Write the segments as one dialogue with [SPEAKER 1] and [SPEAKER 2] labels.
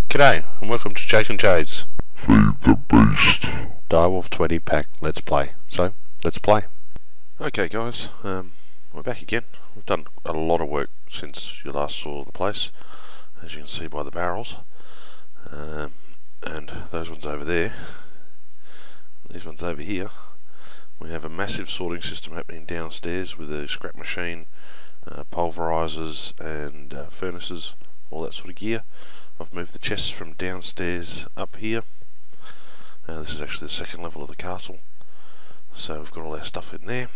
[SPEAKER 1] G'day, and welcome to Jake and Jade's
[SPEAKER 2] Feed the Beast.
[SPEAKER 1] Direwolf 20 pack Let's Play. So, let's play. Okay guys, we're back again. We've done a lot of work since you last saw the place, as you can see by the barrels. And those ones over there, these ones over here, we have a massive sorting system happening downstairs with a scrap machine, pulverizers and furnaces, all that sort of gear. I've moved the chests from downstairs up here. This is actually the second level of the castle, so we've got all our stuff in there.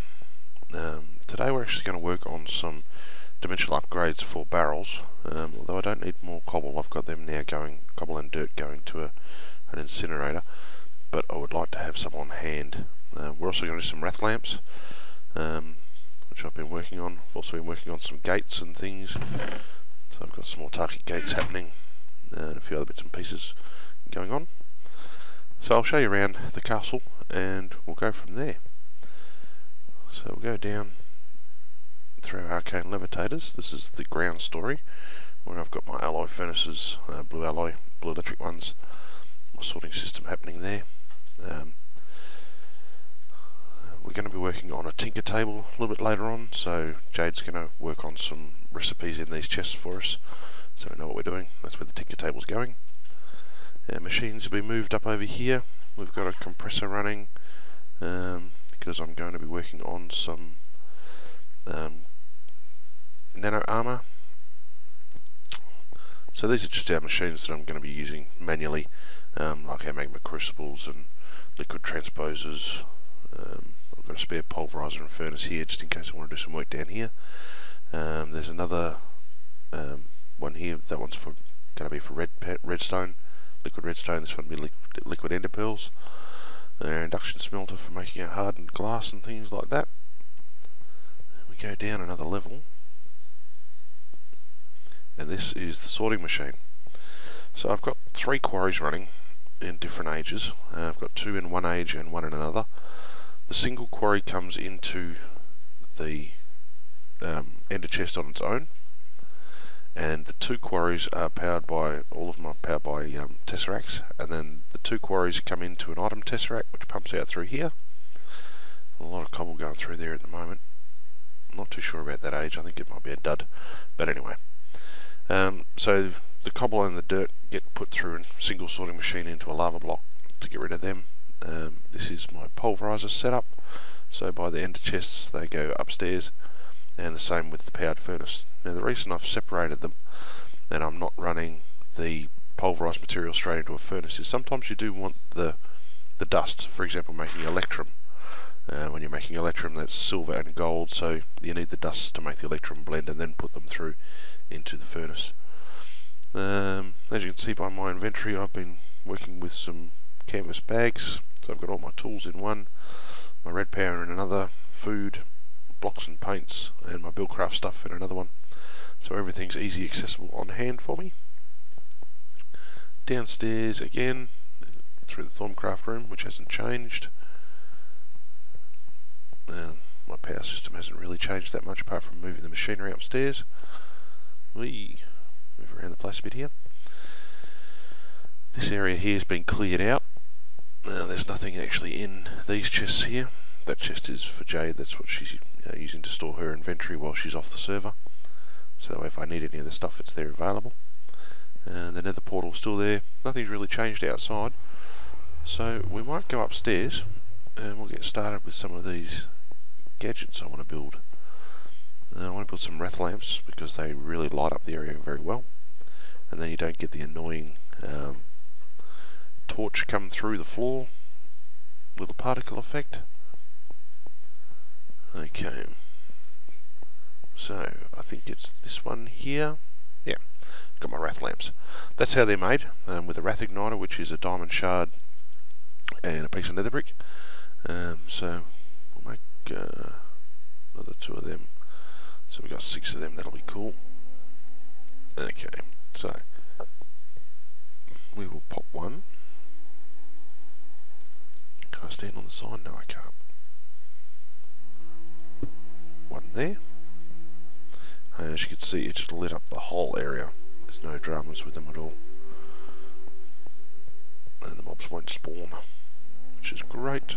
[SPEAKER 1] Today we're actually going to work on some dimensional upgrades for barrels, although I don't need more cobble. I've got them now going, cobble and dirt going to an incinerator, but I would like to have some on hand. We're also going to do some wrath lamps, which I've been working on. I've also been working on some gates and things, so I've got some autarkic gates happening and a few other bits and pieces going on. So I'll show you around the castle and we'll go from there. So we'll go down through our arcane levitators. This is the ground story where I've got my alloy furnaces, blue alloy, blue electric ones, my sorting system happening there. We're going to be working on a tinker table a little bit later on, so Jade's going to work on some recipes in these chests for us, so we know what we're doing. That's where the tinker table's going. Our machines will be moved up over here. We've got a compressor running because I'm going to be working on some nano armor. So these are just our machines that I'm going to be using manually, like our magma crucibles and liquid transposers. I've got a spare pulverizer and furnace here just in case I want to do some work down here. There's another one here. That one's going to be for redstone, liquid redstone. This one will be liquid ender pearls. Our induction smelter for making our hardened glass and things like that. We go down another level, and this is the sorting machine. So I've got 3 quarries running in different ages. I've got 2 in one age and 1 in another. The single quarry comes into the ender chest on its own, and the 2 quarries are powered by, all of them are powered by tesseracts, and then the 2 quarries come into an item tesseract which pumps out through here. A lot of cobble going through there at the moment. I'm not too sure about that age, I think it might be a dud, but anyway. So the cobble and the dirt get put through a single sorting machine into a lava block to get rid of them. This is my pulverizer setup, so by the ender chests they go upstairs, and the same with the powered furnace. Now the reason I've separated them and I'm not running the pulverized material straight into a furnace is sometimes you do want the dust, for example making electrum. When you're making electrum, that's silver and gold, so you need the dust to make the electrum blend and then put them through into the furnace. As you can see by my inventory, I've been working with some canvas bags, so I've got all my tools in one, my red power in another, food, blocks and paints, and my buildcraft stuff in another one, so everything's easy accessible on hand for me. Downstairs again through the Thorncraft room, which hasn't changed. My power system hasn't really changed that much apart from moving the machinery upstairs. We move around the place a bit here. This area here has been cleared out. There's nothing actually in these chests here. That chest is for Jade, that's what she's using to store her inventory while she's off the server. So if I need any of the stuff, it's there available. And the nether portal's still there. Nothing's really changed outside. So we might go upstairs and we'll get started with some of these gadgets I want to build. I want to build some wrath lamps because they really light up the area very well, and then you don't get the annoying torch come through the floor, little particle effect. Okay, so I think it's this one here. Yeah, got my wrath lamps. That's how they're made, with a wrath igniter, which is a diamond shard and a piece of nether brick. So we'll make another 2 of them. So we got 6 of them, that'll be cool. Okay, so we will pop one. Can I stand on the side? No, I can't. One there. And as you can see, it just lit up the whole area. There's no dramas with them at all. and the mobs won't spawn, which is great.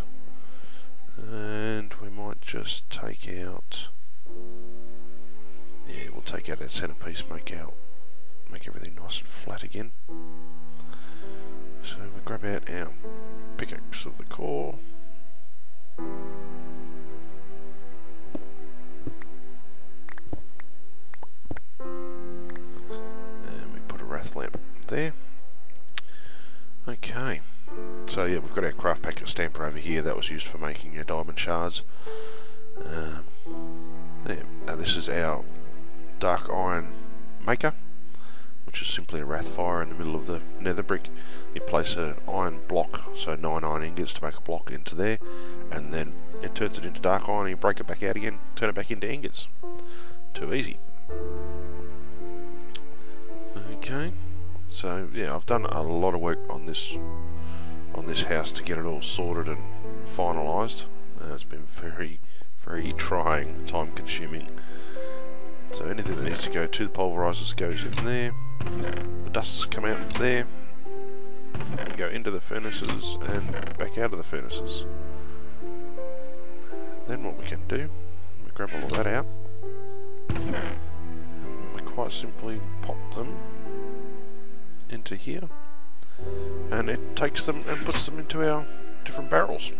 [SPEAKER 1] And we might just take out, yeah, we'll take out that centerpiece, make everything nice and flat again. So we grab out our pickaxe of the core. And we put a wrath lamp there. Okay, so yeah, we've got our craft packet stamper over here. That was used for making our diamond shards. Yeah, now this is our dark iron maker, which is simply a wrath fire in the middle of the nether brick. You place an iron block, so 9 iron ingots to make a block into there, and then it turns it into dark iron, and you break it back out again, turn it back into ingots. Too easy. Okay, so yeah, I've done a lot of work on this house to get it all sorted and finalised. It's been very, very trying, time consuming. So anything that needs to go to the pulverisers goes in there. The dusts come out there, and go into the furnaces and back out of the furnaces. Then what we can do, we grab all of that out, and we quite simply pop them into here, and it takes them and puts them into our different barrels.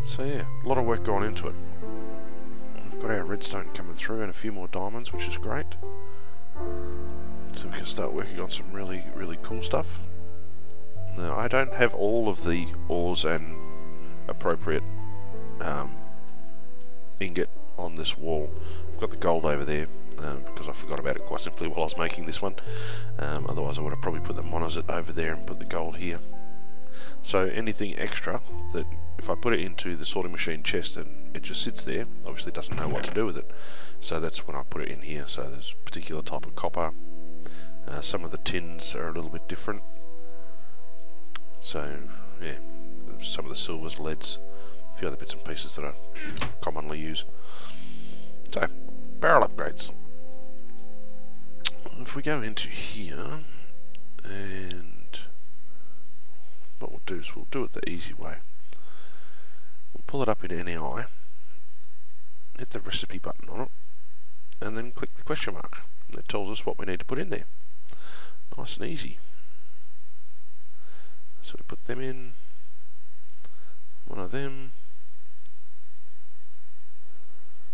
[SPEAKER 1] So yeah, a lot of work gone into it. We've got our redstone coming through and a few more diamonds, which is great. So we can start working on some really, really cool stuff. Now, I don't have all of the ores and appropriate ingot on this wall. I've got the gold over there because I forgot about it quite simply while I was making this one. Otherwise I would have probably put the monosit over there and put the gold here. So anything extra that if I put it into the sorting machine chest and it just sits there, obviously doesn't know what to do with it. So that's when I put it in here. So there's a particular type of copper. Some of the tins are a little bit different. So yeah, some of the silvers, leads, a few other bits and pieces that I commonly use. So, barrel upgrades. If we go into here, and what we'll do is we'll do it the easy way. We'll pull it up in NAI, hit the recipe button on it, and then click the question mark. And it tells us what we need to put in there. Nice and easy. So we put them in, one of them,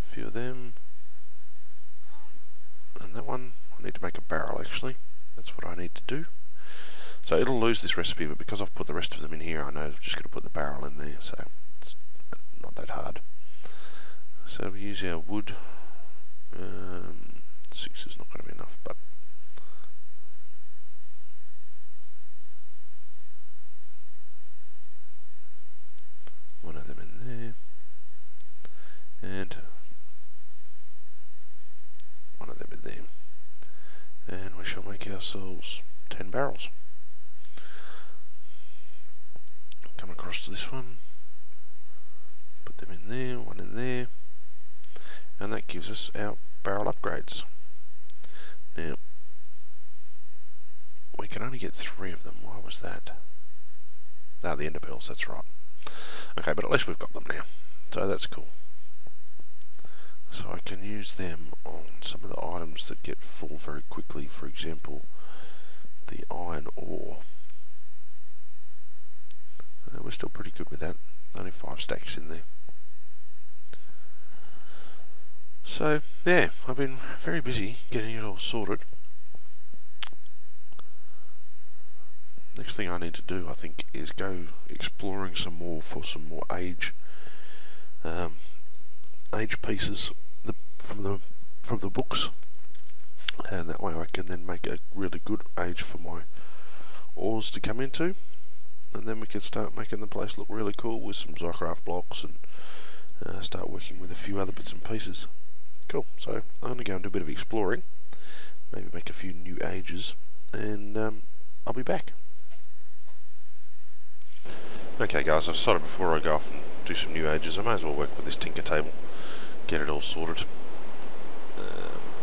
[SPEAKER 1] a few of them, and that one. I need to make a barrel actually, that's what I need to do. So it'll lose this recipe, but because I've put the rest of them in here, I know I'm just going to put the barrel in there, so it's not that hard. So we use our wood. 6 is not going to be enough, but one of them in there, and one of them in there, and we shall make ourselves 10 barrels. Come across to this one, put them in there, one in there, and that gives us our barrel upgrades. Now we can only get 3 of them. Why was that? Ah, the ender pearls, that's right. Okay, but at least we've got them now, so that's cool. So I can use them on some of the items that get full very quickly. For example, the iron ore. We're still pretty good with that. Only 5 stacks in there. So yeah, I've been very busy getting it all sorted. Next thing I need to do, I think, is go exploring some more for some more age pieces from the books, and that way I can then make a really good age for my ores to come into, and then we can start making the place look really cool with some Zycraft blocks and start working with a few other bits and pieces. Cool. So I'm going to go and do a bit of exploring, maybe make a few new ages, and I'll be back. Okay guys, I've decided before I go off and do some new ages, I may as well work with this tinker table, get it all sorted.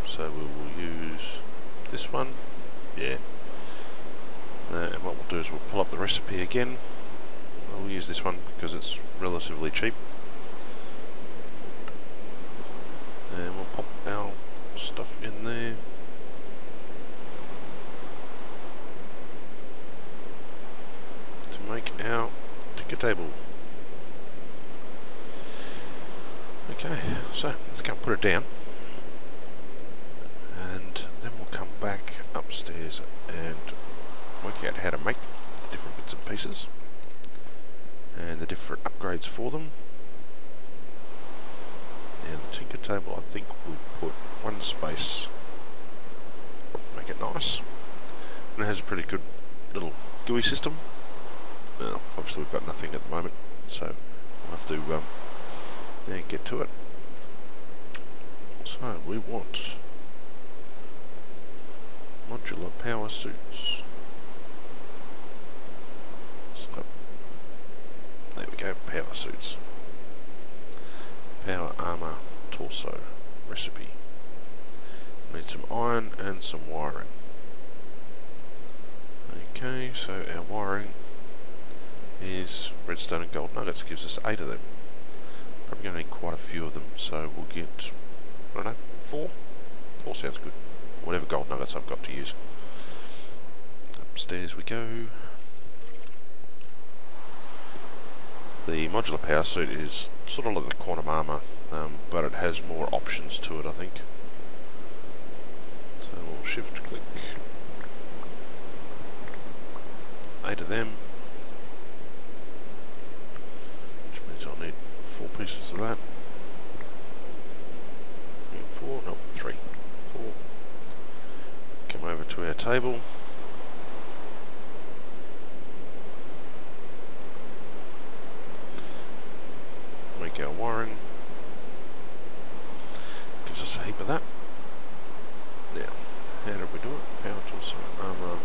[SPEAKER 1] So we will use this one, yeah. And what we'll do is we'll pull up the recipe again. We'll use this one because it's relatively cheap. And we'll pop our stuff in there. To make our ticker table. Okay, so let's go and put it down. And then we'll come back upstairs and work out how to make the different bits and pieces. And the different upgrades for them. And the tinker table, I think we'll put one space, make it nice. And it has a pretty good little GUI system. Well, obviously we've got nothing at the moment, so we'll have to get to it. So we want modular power suits. So, there we go, power suits. Power armor torso recipe. Need some iron and some wiring. Okay, so our wiring is redstone and gold nuggets, gives us 8 of them. Probably going to need quite a few of them, so we'll get, I don't know, 4? 4 sounds good. Whatever gold nuggets I've got to use. Upstairs we go. The modular power suit is sort of like the quantum armor, but it has more options to it, I think. So we'll shift click. 8 of them. Which means I'll need 4 pieces of that. 4, no, 3, 4. Come over to our table. Make our wiring. Gives us a heap of that. Now, how do we do it? Power tools, armor.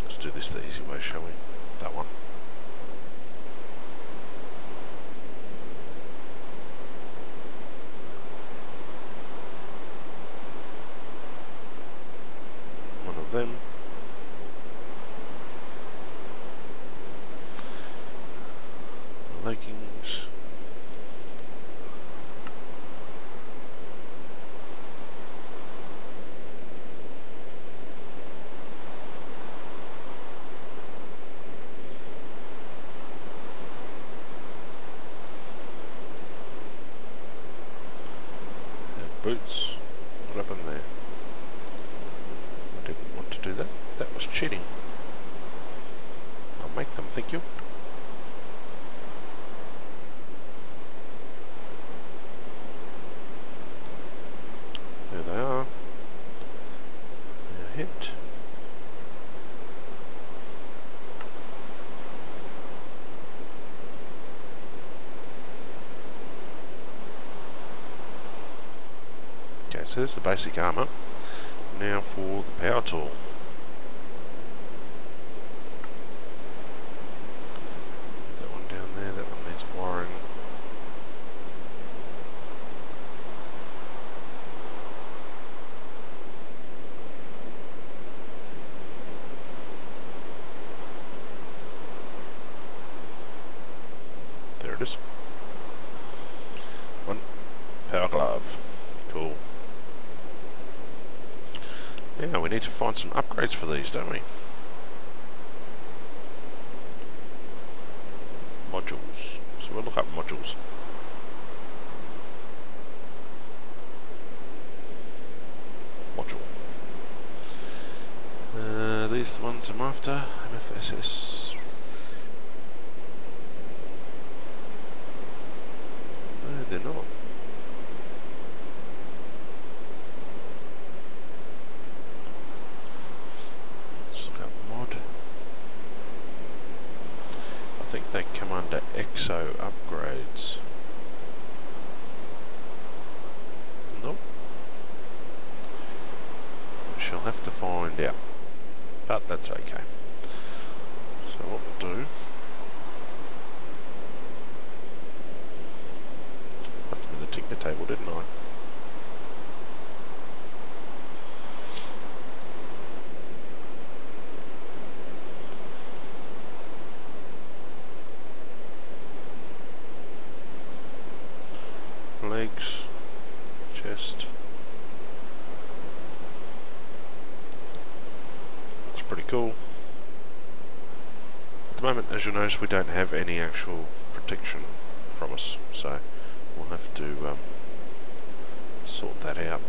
[SPEAKER 1] Let's do this the easy way, shall we? That one. One of them. Leggings. And boots. What happened there? I didn't want to do that. That was cheating. I'll make them, thank you. There they are. Our head. Okay, so there's the basic armor. Now for the power tool. That one down there, that one needs wiring. There it is. One power glove. Cool. Now we need to find some upgrades for these, don't we? Modules. So we'll look up modules. Module. These are the ones I'm after. MFSS. No, they're not. Let's look up mod. I think they come under EXO upgrades. Nope. We shall have to find out. But that's okay. So what we'll do, must have been the tinker table, didn't I? chest. It's pretty cool. At the moment, as you'll notice, we don't have any actual protection from us, so we'll have to sort that out.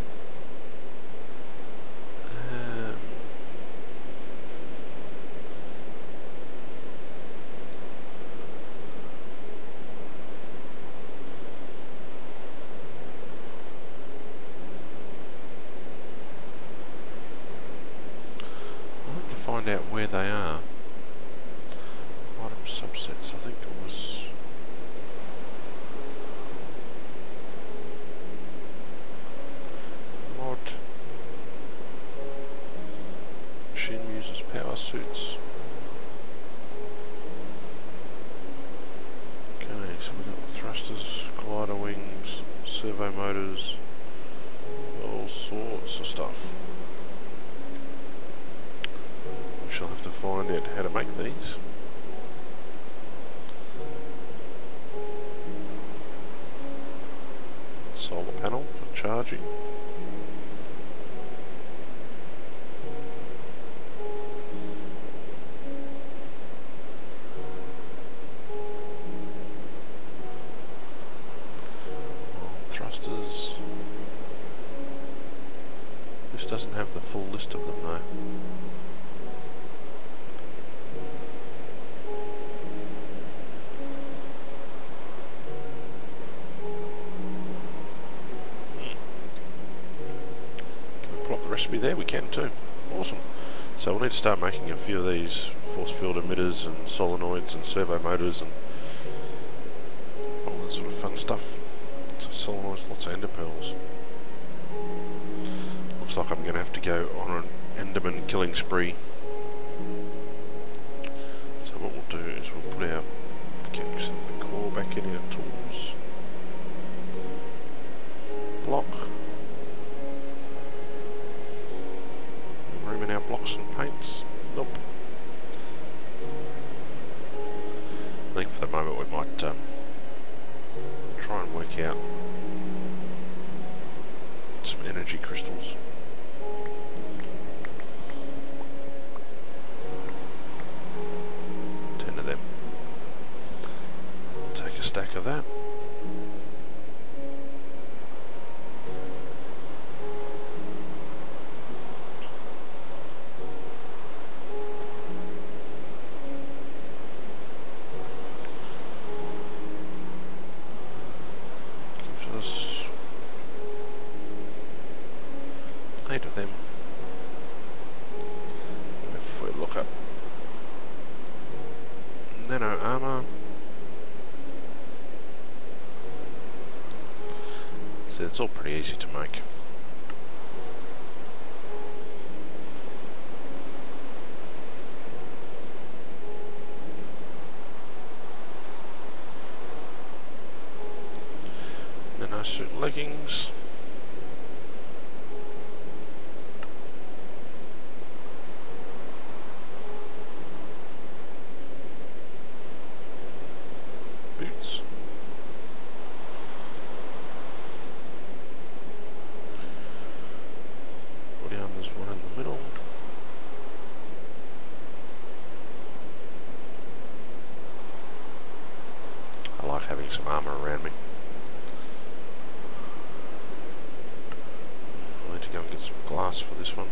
[SPEAKER 1] Find out where they are. Item subsets, I think it was. Mod. Machine uses power suits. Okay, so we've got thrusters, glider wings, servo motors, all sorts of stuff. I'll have to find out how to make these. Solar panel for charging. Thrusters. This doesn't have the full list of them though. Recipe there, we can too. Awesome. So we'll need to start making a few of these force field emitters and solenoids and servo motors and all that sort of fun stuff. So solenoids, lots of ender pearls. Looks like I'm going to have to go on an enderman killing spree. So what we'll do is we'll put our mechanics of the core back in our tools. Block. Room in our blocks and paints. Nope. I think for the moment we might try and work out some energy crystals. 10 of them. Take a stack of that. Of them. And if we look up Nano armor, so it's all pretty easy to make. Nano suit leggings. Boots. Body armor's one in the middle. I like having some armor around me. I need to go and get some glass for this one.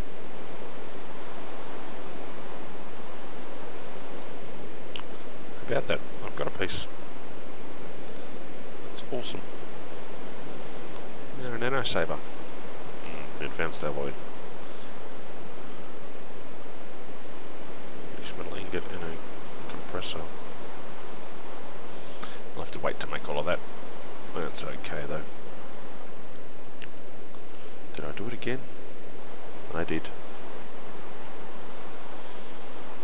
[SPEAKER 1] How about that? I've got a piece. Awesome. And a nano saber. Advanced alloy. Metal ingot and a compressor. I'll have to wait to make all of that. That's okay though. Did I do it again? I did.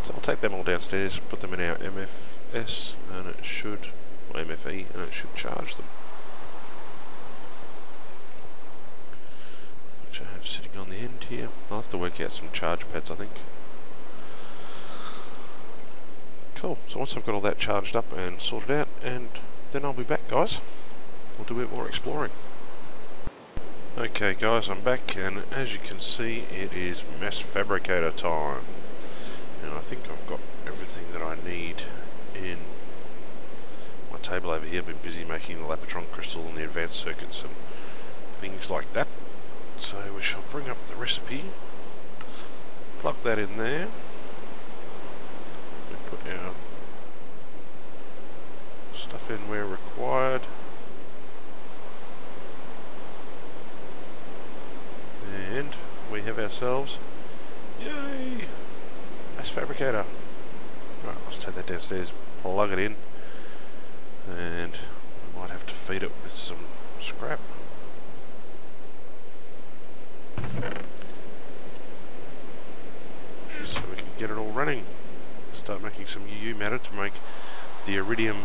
[SPEAKER 1] So I'll take them all downstairs, put them in our MFS, and it should, or MFE, and it should charge them. Which I have sitting on the end here. I'll have to work out some charge pads, I think. Cool, so once I've got all that charged up and sorted out, and then I'll be back, guys. We'll do a bit more exploring. Okay guys, I'm back, and as you can see it is Mass Fabricator time. And I think I've got everything that I need in my table over here. I've been busy making the Lapotron crystal and the advanced circuits and things like that. So we shall bring up the recipe, plug that in there, we put our stuff in where required, and we have ourselves, yay, Mass Fabricator. Right, let's take that downstairs, plug it in, and we might have to feed it with some scrap. So we can get it all running. Start making some UU matter to make the iridium,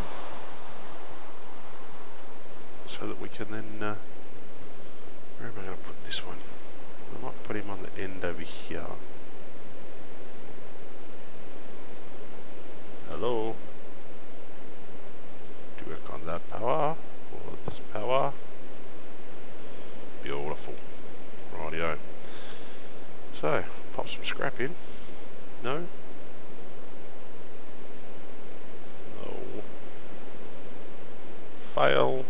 [SPEAKER 1] so that we can then, where am I going to put this one? I might put him on the end over here. Hello? Do you work on that power, or this power? Beautiful. Rightio. So, pop some scrap in. No? No. Fail.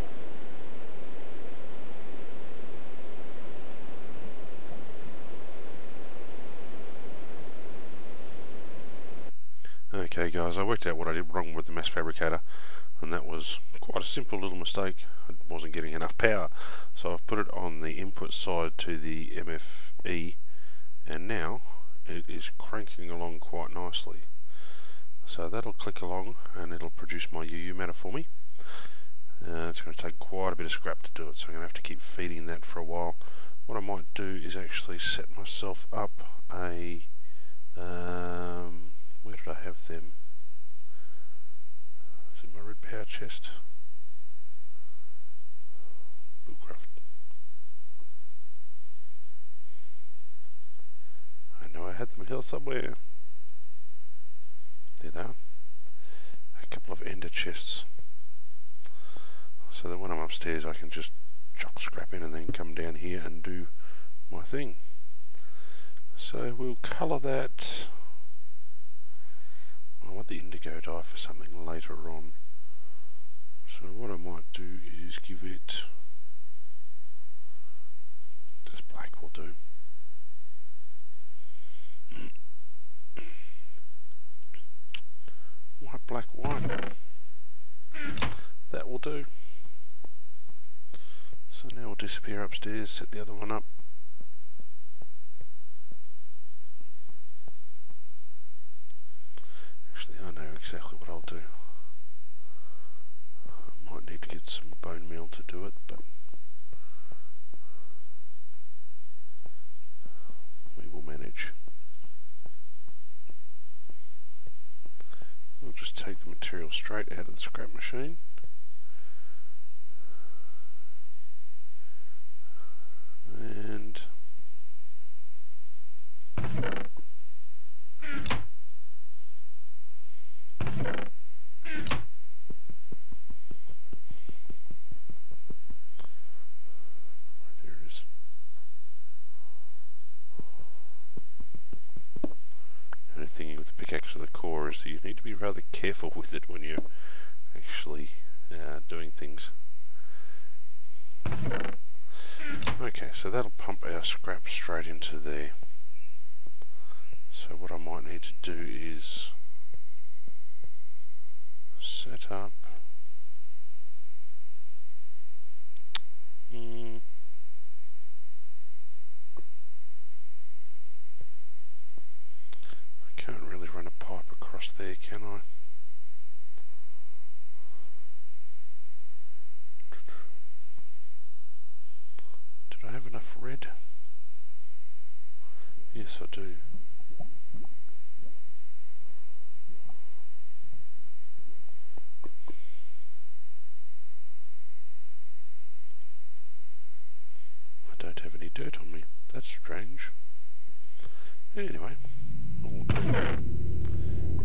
[SPEAKER 1] Okay guys, I worked out what I did wrong with the Mass Fabricator, and that was quite a simple little mistake. I wasn't getting enough power, so I've put it on the input side to the MFE, and now it is cranking along quite nicely. So that'll click along and it'll produce my UU matter for me. It's going to take quite a bit of scrap to do it, so I'm going to have to keep feeding that for a while. What I might do is actually set myself up a where did I have them? Is it my red power chest? Bullcraft. I know I had them here somewhere. There they are. A couple of ender chests. So that when I'm upstairs I can just chuck scrap in and then come down here and do my thing. So we'll colour that. I want the indigo dye for something later on. So what I might do is give it, just black will do. White, black, white. That will do. So now we'll disappear upstairs, set the other one up. Actually, I know exactly what I'll do. I might need to get some bone meal to do it, but we will manage. We'll just take the material straight out of the scrap machine. And there it is. The only thing with the pickaxe of the core is that you need to be rather careful with it when you're actually doing things. Okay, so that'll pump our scrap straight into there. So what I might need to do is set up I can't really run a pipe across there, can I? Did I have enough red? Yes, I do. I don't have any dirt on me. That's strange. Anyway, we'll do.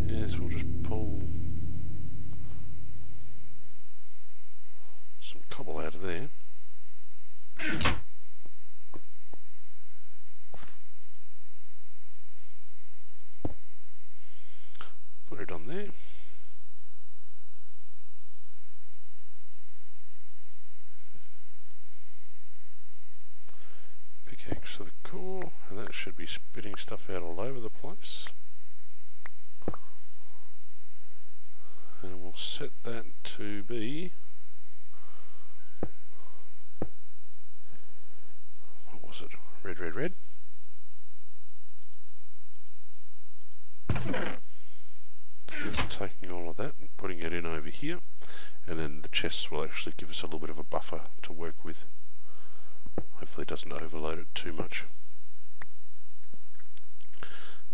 [SPEAKER 1] Yes, we'll just pull some cobble out of there. pickaxe to the core, and that should be spitting stuff out all over the place. And we'll set that to be, what was it? Red, red, red. It's taking all of that and putting it in over here, and then the chests will actually give us a little bit of a buffer to work with. Hopefully it doesn't overload it too much.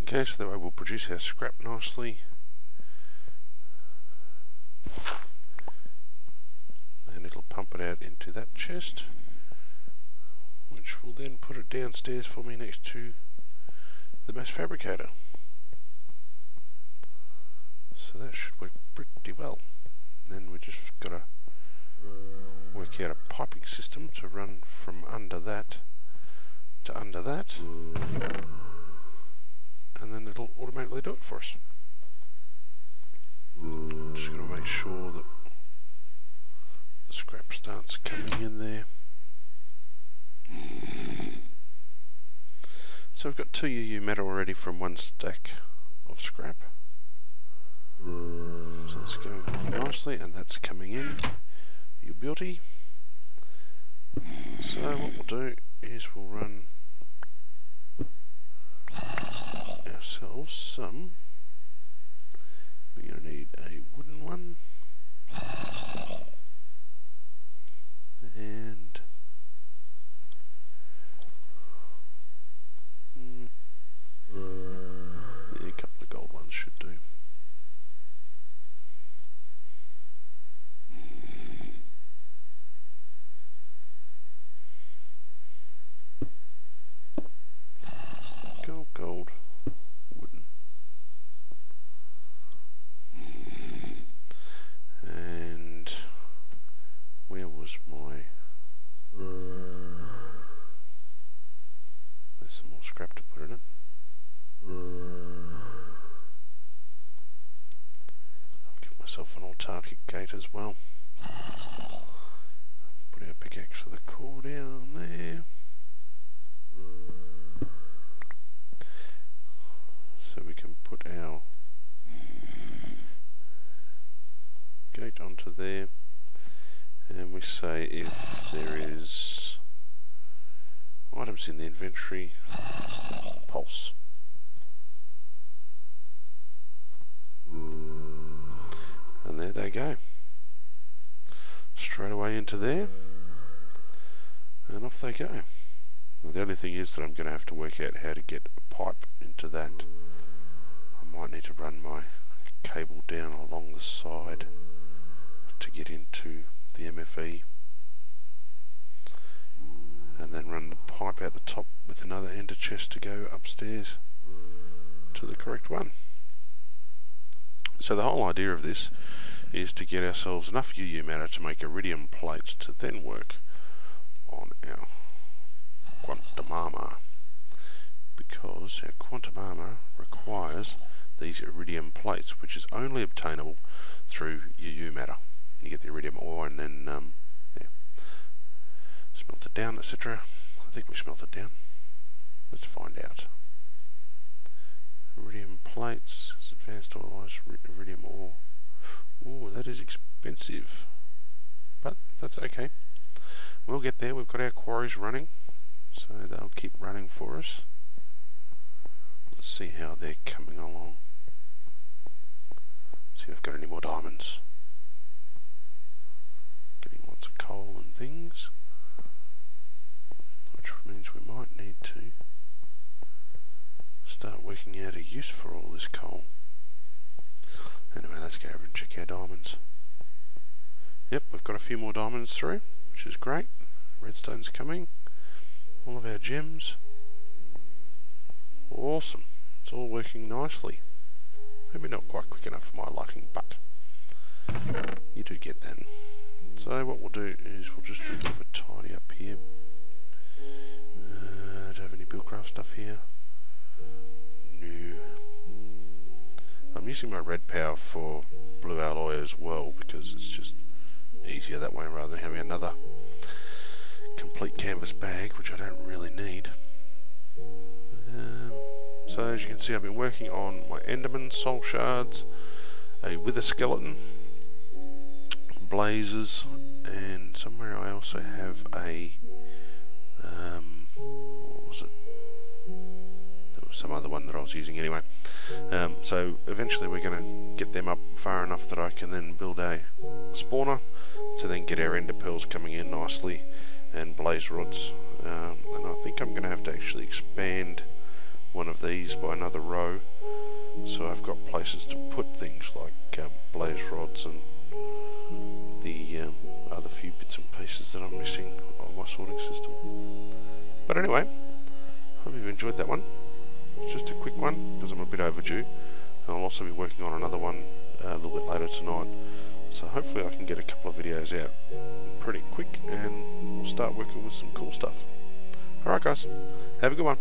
[SPEAKER 1] Okay, so that way we'll produce our scrap nicely. And it'll pump it out into that chest, which will then put it downstairs for me next to the mass fabricator. So that should work pretty well. Then we just got to work out a piping system to run from under that to under that, and then it'll automatically do it for us. Just got to make sure that the scrap starts coming in there. So we've got 2 UU metal already from 1 stack of scrap. So it's going on nicely, and that's coming in. You beauty. So what we'll do is we'll run ourselves some. We're going to need a wooden one, and yeah, a couple of gold ones should do. Gold, wooden, and where was my? There's some more scrap to put in it. I'll give myself an autarkic gate as well. Put our pickaxe to the core down there. So we can put our gate onto there, and we say if there is items in the inventory, pulse. And there they go. Straight away into there, and off they go. Now the only thing is that I'm going to have to work out how to get a pipe into that. I might need to run my cable down along the side to get into the MFE, and then run the pipe out the top with another ender chest to go upstairs to the correct one. So the whole idea of this is to get ourselves enough UU matter to make iridium plates to then work on our quantum armor, because our quantum armor requires these iridium plates, which is only obtainable through UU matter. You get the iridium ore and then yeah, smelt it down, etc. I think we smelt it down. Let's find out. Iridium plates, advanced oilized iridium ore. Ooh, that is expensive, but that's okay. We'll get there. We've got our quarries running, so they'll keep running for us. Let's see how they're coming along. See if I've got any more diamonds. Getting lots of coal and things, which means we might need to start working out a use for all this coal. Anyway, let's go over and check our diamonds. Yep, we've got a few more diamonds through, which is great. Redstone's coming. All of our gems. Awesome. It's all working nicely. Maybe not quite quick enough for my liking, but you do get that. So what we'll do is we'll just do a bit of a tidy up here. Don't have any buildcraft stuff here. No. I'm using my red power for blue alloy as well, because it's just easier that way rather than having another complete canvas bag, which I don't really need. So as you can see, I've been working on my Enderman, soul shards, a wither skeleton, blazes, and somewhere I also have a what was it? There was some other one that I was using anyway. So eventually we're going to get them up far enough that I can then build a spawner to then get our ender pearls coming in nicely, and blaze rods. And I think I'm going to have to actually expand one of these by another row, so I've got places to put things like blaze rods and the other few bits and pieces that I'm missing on my sorting system. But anyway, hope you've enjoyed that one. It's just a quick one because I'm a bit overdue, and I'll also be working on another one a little bit later tonight, so hopefully I can get a couple of videos out pretty quick and we'll start working with some cool stuff. Alright guys, have a good one.